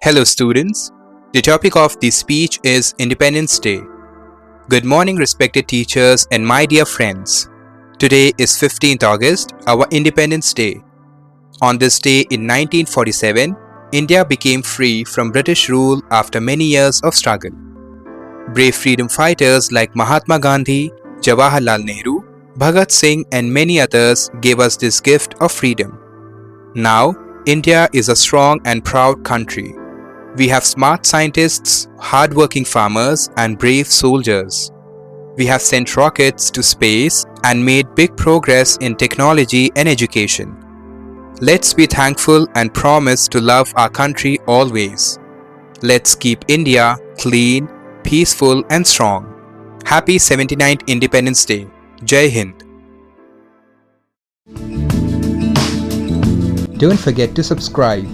Hello students. The topic of this speech is Independence Day. Good morning respected teachers and my dear friends. Today is 15th August, our Independence Day. On this day in 1947, India became free from British rule after many years of struggle. Brave freedom fighters like Mahatma Gandhi, Jawaharlal Nehru, Bhagat Singh and many others gave us this gift of freedom. Now, India is a strong and proud country. We have smart scientists, hard-working farmers and brave soldiers. We have sent rockets to space and made big progress in technology and education. Let's be thankful and promise to love our country always. Let's keep India clean, peaceful and strong. Happy 79th Independence Day. Jai Hind. Don't forget to subscribe.